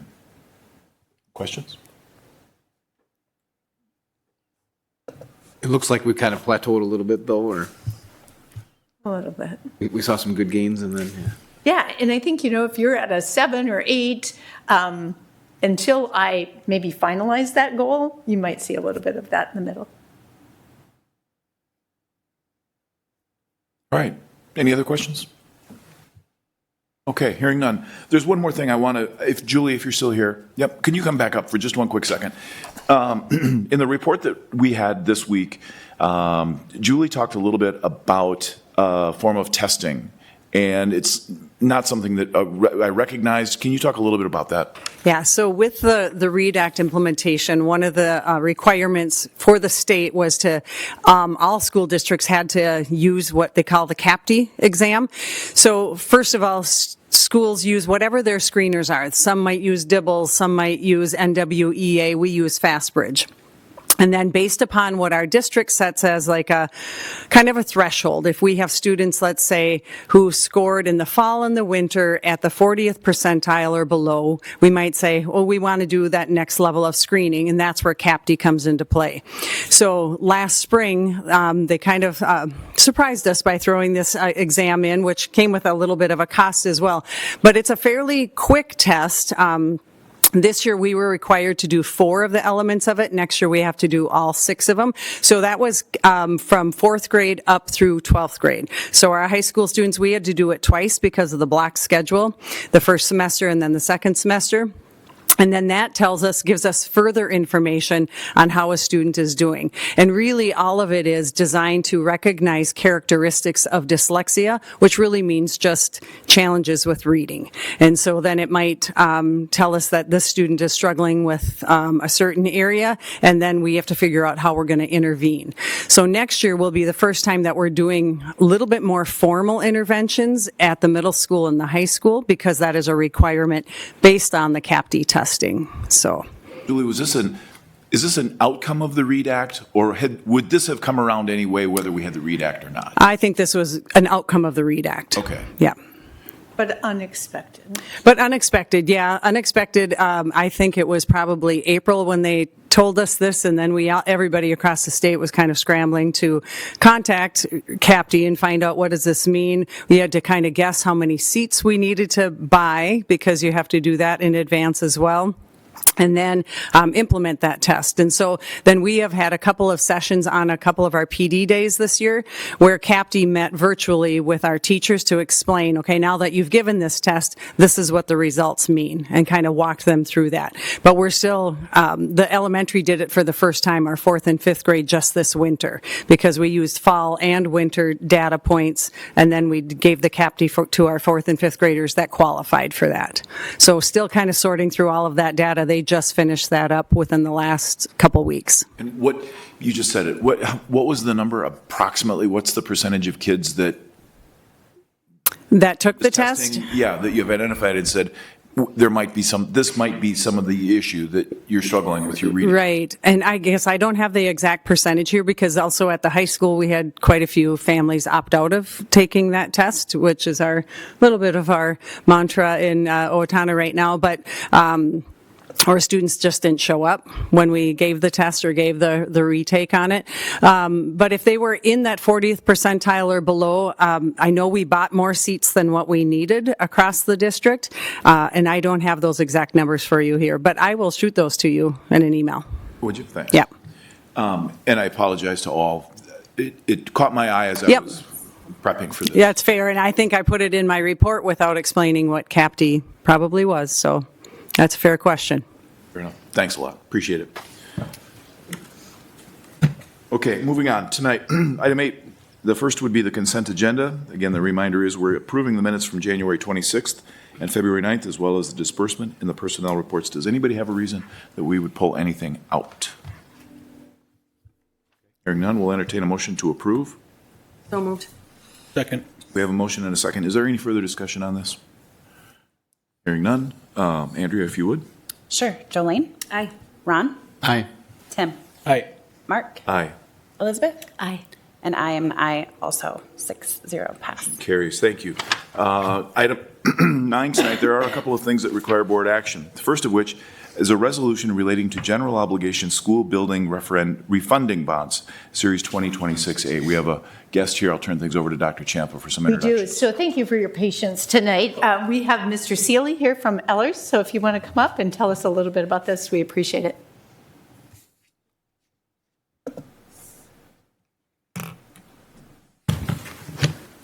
Questions? It looks like we kind of plateaued a little bit, though, or A little bit. we saw some good gains, and then Yeah, and I think, if you're at a 7 or 8, until I maybe finalize that goal, you might see a little bit of that in the middle. All right. Any other questions? Okay, hearing none. There's one more thing I want to, Julie, if you're still here. Yep, can you come back up for just one quick second? In the report that we had this week, Julie talked a little bit about a form of testing, and it's not something that I recognized. Can you talk a little bit about that? Yeah, so with the READ Act implementation, one of the requirements for the state was to, all school districts had to use what they call the CAPTI exam. So first of all, schools use whatever their screeners are. Some might use DIBELS, some might use NWEA, we use FastBridge. And then based upon what our district sets as like a kind of a threshold, if we have students, let's say, who scored in the fall and the winter at the 40th percentile or below, we might say, well, we want to do that next level of screening, and that's where CAPTI comes into play. So last spring, they kind of surprised us by throwing this exam in, which came with a little bit of a cost as well. But it's a fairly quick test. This year, we were required to do 4 of the elements of it. Next year, we have to do all 6 of them. So that was from 4th grade up through 12th grade. So our high school students, we had to do it twice because of the block schedule, the first semester and then the second semester. And then that gives us further information on how a student is doing. And really, all of it is designed to recognize characteristics of dyslexia, which really means just challenges with reading. And so then it might tell us that this student is struggling with a certain area, and then we have to figure out how we're going to intervene. So next year will be the first time that we're doing a little bit more formal interventions at the middle school and the high school, because that is a requirement based on the CAPTI testing. So, Julie, is this an outcome of the READ Act, or would this have come around anyway, whether we had the READ Act or not? I think this was an outcome of the READ Act. Okay. Yeah. But unexpected. But unexpected, yeah. Unexpected, I think it was probably April when they told us this, and then everybody across the state was kind of scrambling to contact CAPTI and find out what does this mean. We had to kind of guess how many seats we needed to buy, because you have to do that in advance as well, and then implement that test. And so then we have had a couple of sessions on a couple of our PD days this year where CAPTI met virtually with our teachers to explain, okay, now that you've given this test, this is what the results mean, and kind of walked them through that. But we're still, the elementary did it for the first time, our 4th and 5th grade, just this winter, because we used fall and winter data points, and then we gave the CAPTI to our 4th and 5th graders that qualified for that. So still kind of sorting through all of that data. They just finished that up within the last couple weeks. And what, you just said it, what was the number approximately? What's the percentage of kids that took the test? Yeah, that you've identified and said, this might be some of the issue that you're struggling with your reading. Right. And I guess I don't have the exact percentage here, because also at the high school we had quite a few families opt out of taking that test, which is our little bit of our mantra in Owatonna right now. But or students just didn't show up when we gave the test or gave the retake on it. But if they were in that 40th percentile or below, I know we bought more seats than what we needed across the district, and I don't have those exact numbers for you here, but I will shoot those to you in an email. Would you? Thanks. Yeah. And I apologize to all. It caught my eye as I was prepping for this. Yeah, it's fair, and I think I put it in my report without explaining what CAPTI probably was, so that's a fair question. Fair enough. Thanks a lot. Appreciate it. Okay, moving on. Tonight, item 8, the first would be the consent agenda. Again, the reminder is we're approving the minutes from January 26th and February 9th, as well as the disbursement and the personnel reports. Does anybody have a reason that we would pull anything out? Hearing none, we'll entertain a motion to approve. So moved. Second. We have a motion and a second. Is there any further discussion on this? Hearing none. Andrea, if you would. Sure. Jolene? Aye. Ron? Aye. Tim? Aye. Mark? Aye. Elizabeth? Aye. And I am aye also. 6-0 pass. Carries. Thank you. Item 9 tonight, there are a couple of things that require board action. The first of which is a resolution relating to general obligation school building refunding bonds, Series 2026A. We have a guest here. I'll turn things over to Dr. Ciampa for some We introduction. do. So thank you for your patience tonight. We have Mr. Seeley here from Ellers. So if you want to come up and tell us a little bit about this, we appreciate it.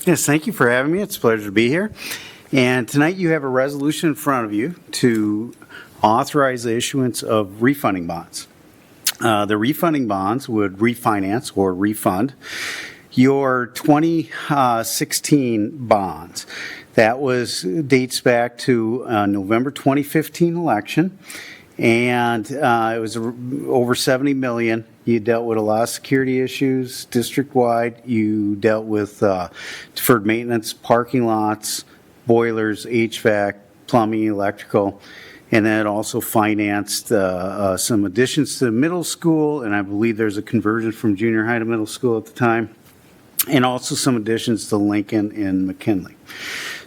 Yes, thank you for having me. It's a pleasure to be here. And tonight you have a resolution in front of you to authorize the issuance of refunding bonds. The refunding bonds would refinance or refund your 2016 bonds. That dates back to November 2015 election, and it was over 70 million. You dealt with a lot of security issues district-wide. You dealt with deferred maintenance, parking lots, boilers, HVAC, plumbing, electrical, and then it also financed some additions to the middle school, and I believe there's a conversion from junior high to middle school at the time, and also some additions to Lincoln and McKinley.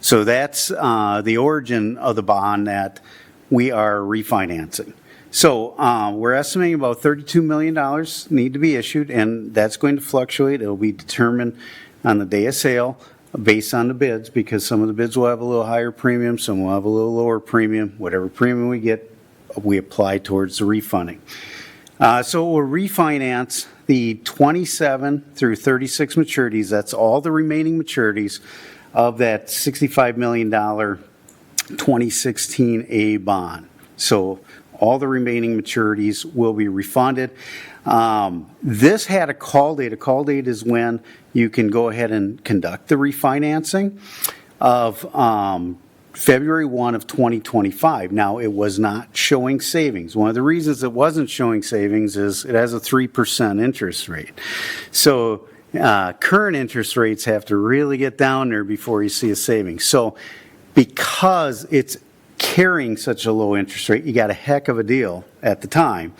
So that's the origin of the bond that we are refinancing. So we're estimating about $32 million need to be issued, and that's going to fluctuate. It'll be determined on the day of sale based on the bids, because some of the bids will have a little higher premium, some will have a little lower premium. Whatever premium we get, we apply towards the refunding. So we'll refinance the 27 through 36 maturities. That's all the remaining maturities of that $65 million 2016 bond. So all the remaining maturities will be refunded. This had a call date. A call date is when you can go ahead and conduct the refinancing of February 1 of 2025. Now, it was not showing savings. One of the reasons it wasn't showing savings is it has a 3% interest rate. So current interest rates have to really get down there before you see a savings. So because it's carrying such a low interest rate, you got a heck of a deal at the time,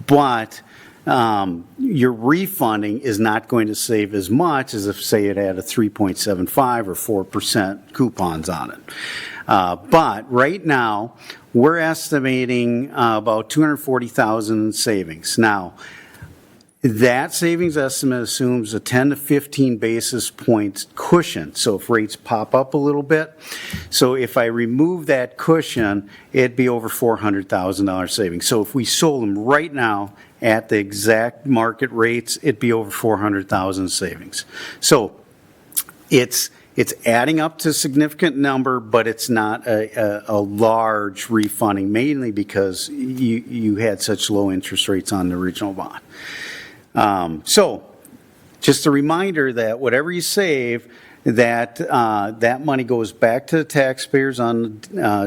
but your refunding is not going to save as much as if, say, it had a 3.75 or 4% coupons on it. But right now, we're estimating about $240,000 savings. Now, that savings estimate assumes a 10 to 15 basis points cushion. So if rates pop up a little bit, so if I remove that cushion, it'd be over $400,000 savings. So if we sold them right now at the exact market rates, it'd be over $400,000 savings. So it's adding up to a significant number, but it's not a large refunding, mainly because you had such low interest rates on the original bond. So just a reminder that whatever you save, that money goes back to the taxpayers on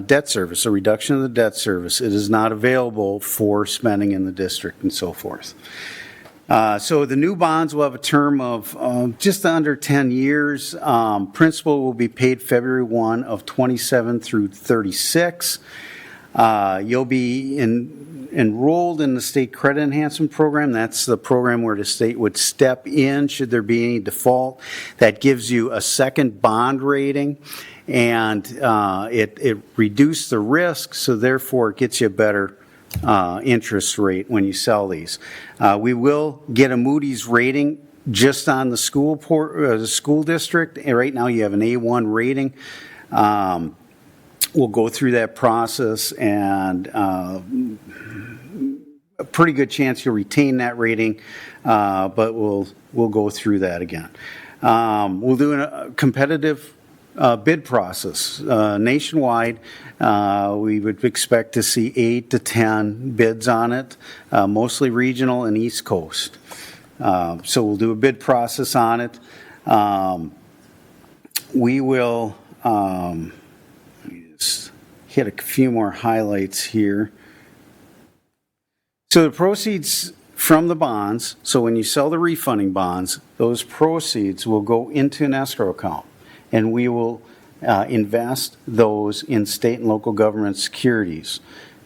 debt service, a reduction of the debt service. It is not available for spending in the district and so forth. So the new bonds will have a term of just under 10 years. Principal will be paid February 1 of 27 through 36. You'll be enrolled in the state credit enhancement program. That's the program where the state would step in should there be any default. That gives you a second bond rating, and it reduces the risk, so therefore it gets you a better interest rate when you sell these. We will get a Moody's rating just on the school district. And right now you have an A1 rating. We'll go through that process, and a pretty good chance you'll retain that rating, but we'll go through that again. We'll do a competitive bid process nationwide. We would expect to see 8 to 10 bids on it, mostly regional and East Coast. So we'll do a bid process on it. We will just hit a few more highlights here. So the proceeds from the bonds, so when you sell the refunding bonds, those proceeds will go into an escrow account, and we will invest those in state and local government securities.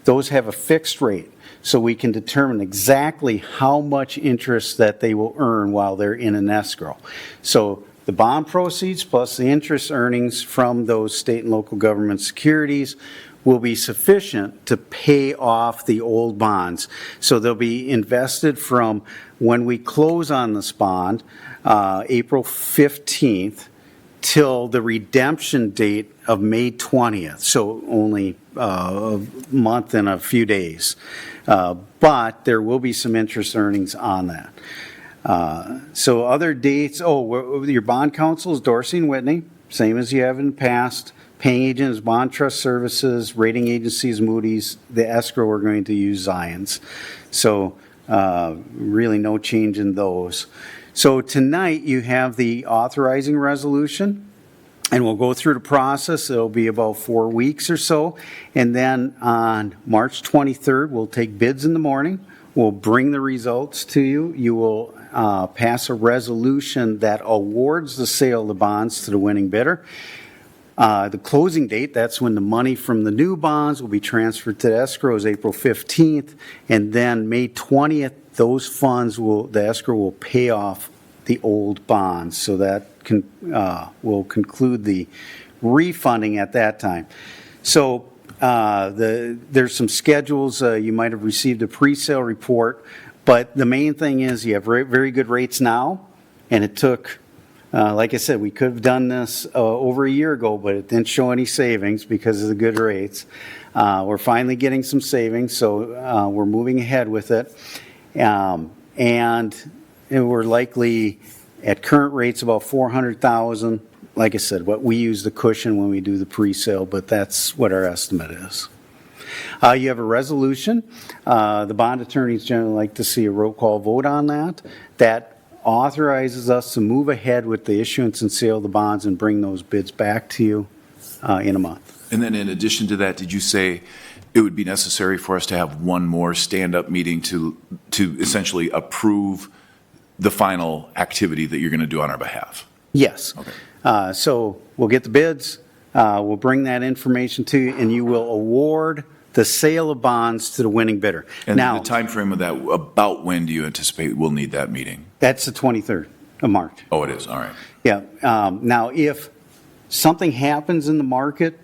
Those have a fixed rate, so we can determine exactly how much interest that they will earn while they're in an escrow. So the bond proceeds plus the interest earnings from those state and local government securities will be sufficient to pay off the old bonds. So they'll be invested from when we close on this bond, April 15th, till the redemption date of May 20th. So only a month and a few days. But there will be some interest earnings on that. So other dates, your bond counsel is Dorsey and Whitney, same as you have in the past. Paying agent is Bond Trust Services, rating agencies Moody's, the escrow we're going to use Zions. So really no change in those. So tonight, you have the authorizing resolution, and we'll go through the process. It'll be about 4 weeks or so. And then on March 23rd, we'll take bids in the morning. We'll bring the results to you. You will pass a resolution that awards the sale of the bonds to the winning bidder. The closing date, that's when the money from the new bonds will be transferred to the escrow, is April 15th. And then May 20th, those funds the escrow will pay off the old bonds. So that will conclude the refunding at that time. So there's some schedules. You might have received a pre-sale report, but the main thing is you have very good rates now, and it took, like I said, we could have done this over a year ago, but it didn't show any savings because of the good rates. We're finally getting some savings, so we're moving ahead with it. And we're likely at current rates about $400,000. Like I said, what we use the cushion when we do the pre-sale, but that's what our estimate is. You have a resolution. The bond attorneys generally like to see a roll call vote on that. That authorizes us to move ahead with the issuance and sale of the bonds and bring those bids back to you in a month. And then in addition to that, did you say it would be necessary for us to have one more stand-up meeting to essentially approve the final activity that you're going to do on our behalf? Yes. Okay. So we'll get the bids, we'll bring that information to you, and you will award the sale of bonds to the winning bidder. And now, the time frame of that, about when do you anticipate we'll need that meeting? that's the 23rd of March. Oh, it is, all right. Yeah. Now, if something happens in the market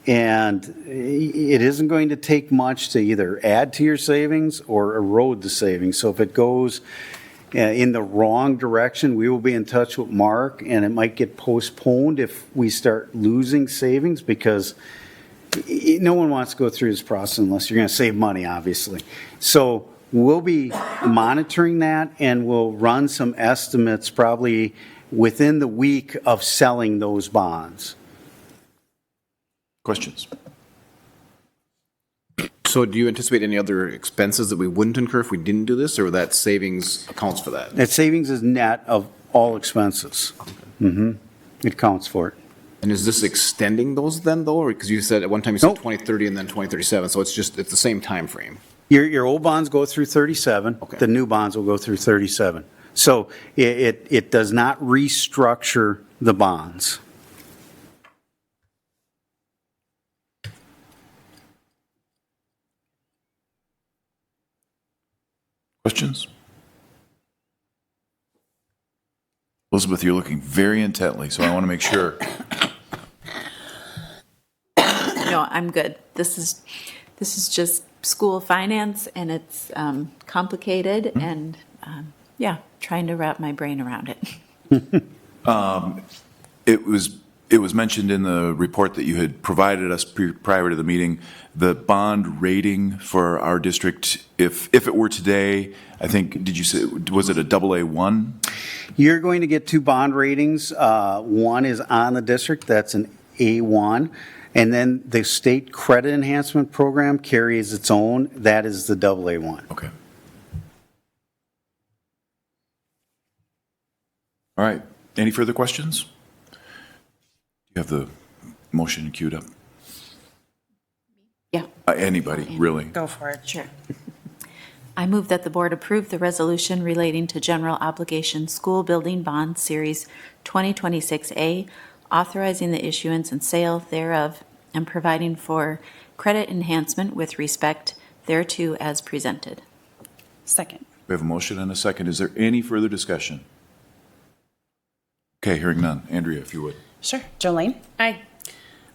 and it isn't going to take much to either add to your savings or erode the savings. So if it goes in the wrong direction, we will be in touch with Mark, and it might get postponed if we start losing savings, because no one wants to go through this process unless you're going to save money, obviously. So we'll be monitoring that, and we'll run some estimates probably within the week of selling those bonds. Questions? So do you anticipate any other expenses that we wouldn't incur if we didn't do this, or that savings accounts for that? That savings is net of all expenses. Mm-hmm. It counts for it. And is this extending those then, though? Because you said at one time you said Nope. 2030 and then 2037, so it's the same time frame. Your old bonds go through 37. Okay. The new bonds will go through 37. So it does not restructure the bonds. Questions? Elizabeth, you're looking very intently, so I want to make sure. No, I'm good. This is just school finance, and it's complicated, and trying to wrap my brain around it. It was mentioned in the report that you had provided us prior to the meeting, the bond rating for our district, if it were today, I think, did you say, was it a AA1? You're going to get two bond ratings. One is on the district, that's an A1. And then the state credit enhancement program carries its own, that is the AA1. Okay. All right. Any further questions? You have the motion queued up. Yeah. Anybody, really? Go for it. Sure. I move that the board approve the resolution relating to general obligation school building bond series 2026A, authorizing the issuance and sale thereof, and providing for credit enhancement with respect thereto as presented. Second. We have a motion and a second. Is there any further discussion? Okay, hearing none. Andrea, if you would. Sure. Jolene? Aye.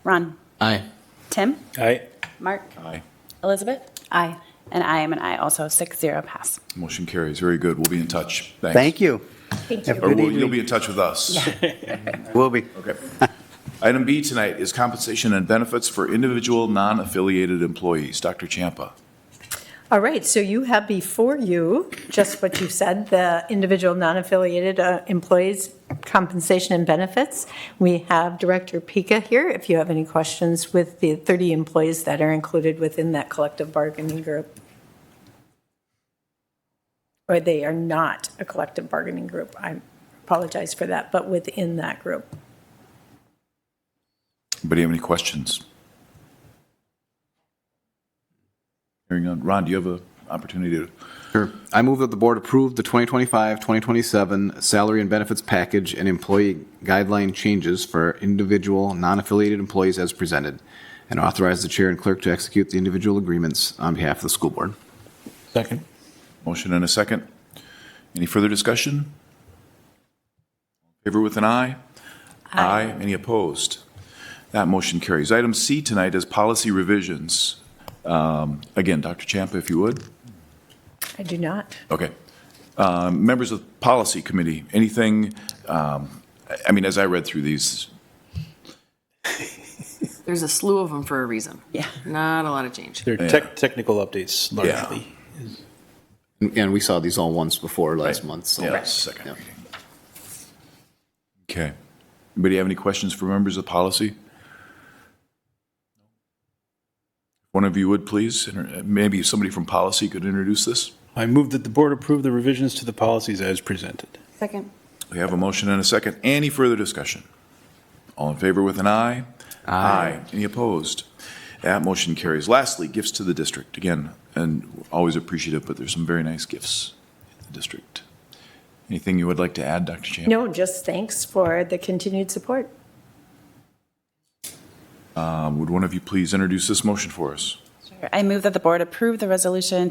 Ron? Aye. Tim? Aye. Mark? Aye. Elizabeth? Aye. And I am an aye, also 6-0 pass. Motion carries. Very good. We'll be in touch. Thanks. Thank you. Thank Have you. a Or good evening. you'll be in touch with us. We'll be. Okay. Item B tonight is compensation and benefits for individual non-affiliated employees. Dr. Champa. All right, so you have before you just what you said, the individual non-affiliated employees compensation and benefits. We have Director Pika here if you have any questions with the 30 employees that are included within that collective bargaining group. or they are not a collective bargaining group. I apologize for that, but within that group. Anybody have any questions? Hearing none. Ron, do you have an opportunity to? Sure. I move that the board approve the 2025-2027 salary and benefits package and employee guideline changes for individual non-affiliated employees as presented, and authorize the chair and clerk to execute the individual agreements on behalf of the school board. Second. Motion and a second. Any further discussion? Favor with an aye? Aye. Any opposed? That motion carries. Item C tonight is policy revisions. Again, Dr. Champa, if you would. I do not. Okay. Members of the policy committee, anything, I mean, as I read through these, There's a slew of them for a reason. Yeah. Not a lot of change. They're technical updates largely. And we saw these all once before last month, so. yeah, second reading. Okay. Anybody have any questions for members of policy? One of you would please, maybe somebody from policy could introduce this. I move that the board approve the revisions to the policies as presented. Second. We have a motion and a second. Any further discussion? All in favor with an aye? Aye. Any opposed? That motion carries. Lastly, gifts to the district. Again, and always appreciative, but there's some very nice gifts in the district. Anything you would like to add, Dr. Champ? No, just thanks for the continued support. Would one of you please introduce this motion for us? Sure. I move that the board approve the resolution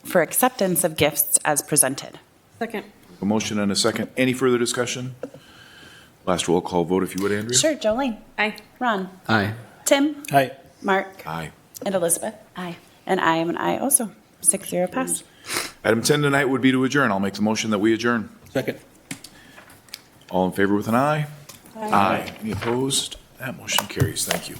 for acceptance of gifts as presented. Second. A motion and a second. Any further discussion? Last roll call vote, if you would, Andrea. Sure, Jolene. Aye. Ron. Aye. Tim. Aye. Mark. Aye. And Elizabeth. Aye. And I am an aye also. 6-0 pass. Item 10 tonight would be to adjourn. I'll make the motion that we adjourn. Second. All in favor with an aye? Aye. Any opposed? That motion carries. Thank you.